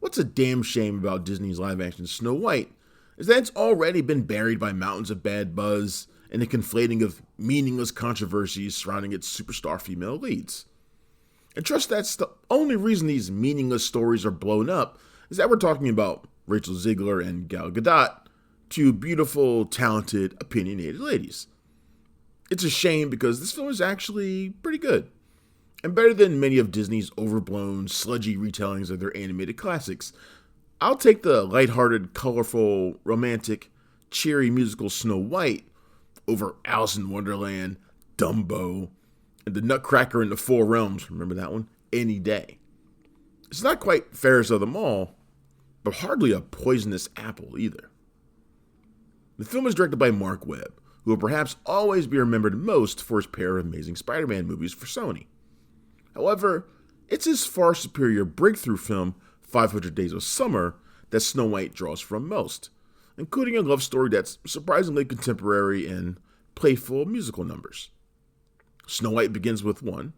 What's a damn shame about Disney's live-action Snow White is that it's already been buried by mountains of bad buzz and the conflating of meaningless controversies surrounding its superstar female leads. And trust that's the only reason these meaningless stories are blown up is that we're talking about Rachel Zegler and Gal Gadot, two beautiful, talented, opinionated ladies. It's a shame because this film is actually pretty good, and better than many of Disney's overblown, sludgy retellings of their animated classics. I'll take the lighthearted, colorful, romantic, cheery musical Snow White over Alice in Wonderland, Dumbo, and the Nutcracker in the Four Realms, remember that one? Any day. It's not quite fairest of them all, but hardly a poisonous apple either. The film is directed by Mark Webb, who will perhaps always be remembered most for his pair of amazing Spider-Man movies for Sony. However, it's his far superior breakthrough film, 500 Days of Summer, that Snow White draws from most, including a love story that's surprisingly contemporary and playful musical numbers. Snow White begins with the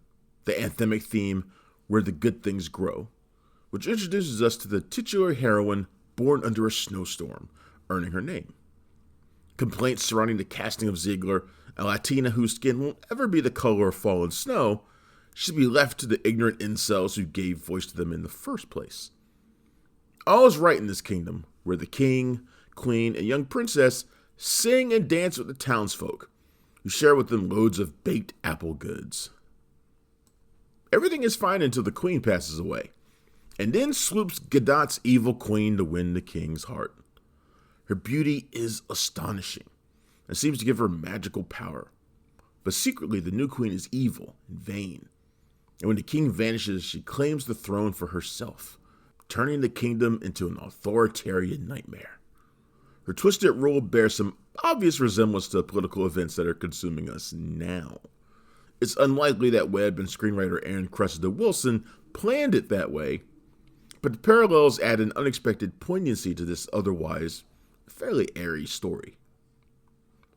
anthemic theme, Where the Good Things Grow, which introduces us to the titular heroine born under a snowstorm, earning her name. Complaints surrounding the casting of Zegler, a Latina whose skin won't ever be the color of fallen snow, should be left to the ignorant incels who gave voice to them in the first place. All is right in this kingdom, where the king, queen, and young princess sing and dance with the townsfolk, who share with them loads of baked apple goods. Everything is fine until the queen passes away, and then swoops Gadot's evil queen to win the king's heart. Her beauty is astonishing, and seems to give her magical power. But secretly, the new queen is evil and vain, and when the king vanishes, she claims the throne for herself, turning the kingdom into an authoritarian nightmare. Her twisted rule bears some obvious resemblance to political events that are consuming us now. It's unlikely that Webb and screenwriter Aaron Cressida Wilson planned it that way, but the parallels add an unexpected poignancy to this otherwise fairly airy story.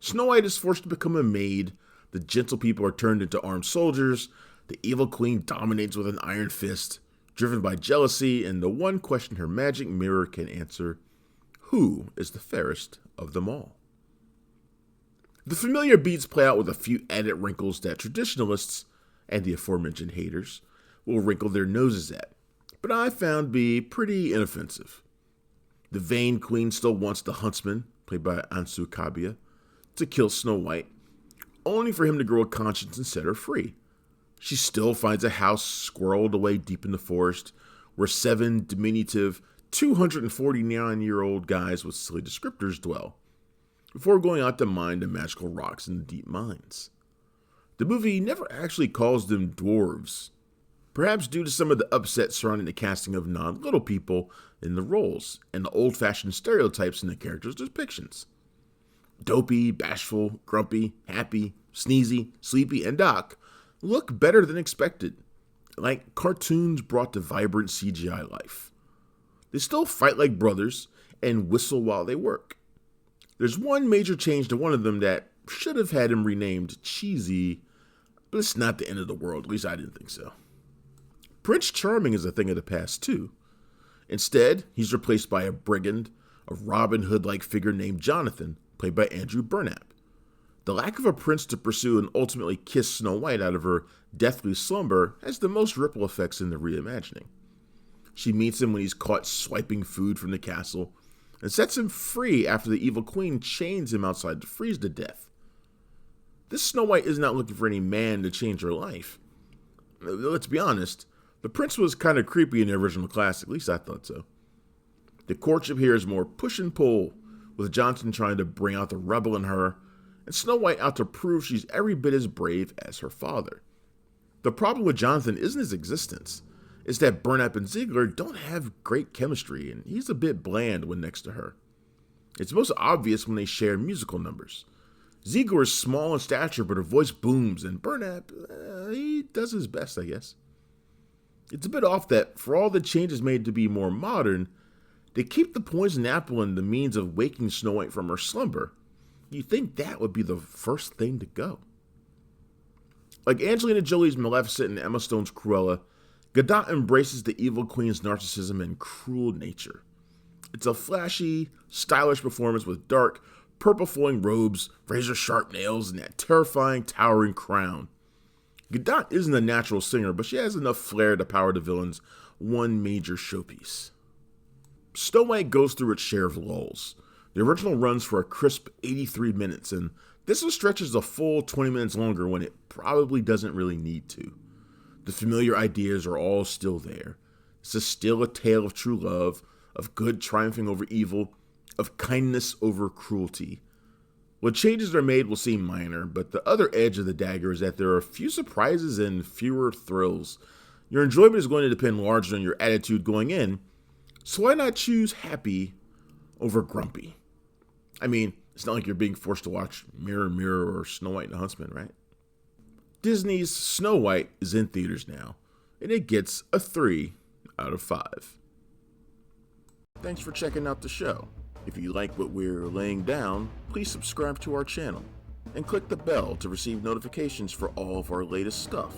Snow White is forced to become a maid, the gentle people are turned into armed soldiers, the evil queen dominates with an iron fist, driven by jealousy, and the one question her magic mirror can answer, who is the fairest of them all? The familiar beats play out with a few added wrinkles that traditionalists, and the aforementioned haters, will wrinkle their noses at, but I found to be pretty inoffensive. The vain queen still wants the huntsman, played by Ansu Kabia, to kill Snow White, only for him to grow a conscience and set her free. She still finds a house squirreled away deep in the forest, where 7 diminutive, 249-year-old guys with silly descriptors dwell, before going out to mine the magical rocks in the deep mines. The movie never actually calls them dwarves, perhaps due to some of the upset surrounding the casting of non-little people in the roles, and the old-fashioned stereotypes in the characters' depictions. Dopey, bashful, grumpy, happy, sneezy, sleepy, and Doc look better than expected, like cartoons brought to vibrant CGI life. They still fight like brothers and whistle while they work. There's one major change to one of them that should have had him renamed Cheesy, but it's not the end of the world, at least I didn't think so. Prince Charming is a thing of the past too. Instead, he's replaced by a brigand, a Robin Hood-like figure named Jonathan, played by Andrew Burnap. The lack of a prince to pursue and ultimately kiss Snow White out of her deathly slumber has the most ripple effects in the reimagining. She meets him when he's caught swiping food from the castle, and sets him free after the evil queen chains him outside to freeze to death. This Snow White is not looking for any man to change her life. Let's be honest, the prince was kind of creepy in the original classic, at least I thought so. The courtship here is more push and pull, with Jonathan trying to bring out the rebel in her, and Snow White out to prove she's every bit as brave as her father. The problem with Jonathan isn't his existence, it's that Burnap and Zegler don't have great chemistry, and he's a bit bland when next to her. It's most obvious when they share musical numbers. Zegler is small in stature, but her voice booms, and Burnap, he does his best, I guess. It's a bit off that, for all the changes made to be more modern, they keep the poison apple and the means of waking Snow White from her slumber. You'd think that would be the first thing to go. Like Angelina Jolie's Maleficent and Emma Stone's Cruella, Gadot embraces the evil queen's narcissism and cruel nature. It's a flashy, stylish performance with dark, purple flowing robes, razor-sharp nails, and that terrifying, towering crown. Gadot isn't a natural singer, but she has enough flair to power the villain's one major showpiece. Snow White goes through its share of lulls. The original runs for a crisp 83 minutes, and this one stretches a full 20 minutes longer when it probably doesn't really need to. The familiar ideas are all still there. This is still a tale of true love, of good triumphing over evil, of kindness over cruelty. What changes are made will seem minor, but the other edge of the dagger is that there are few surprises and fewer thrills. Your enjoyment is going to depend largely on your attitude going in, so why not choose happy over grumpy? I mean, it's not like you're being forced to watch Mirror, Mirror or Snow White and the Huntsman, right? Disney's Snow White is in theaters now, and it gets a 3 out of 5. Thanks for checking out the show. If you like what we're laying down, please subscribe to our channel and click the bell to receive notifications for all of our latest stuff.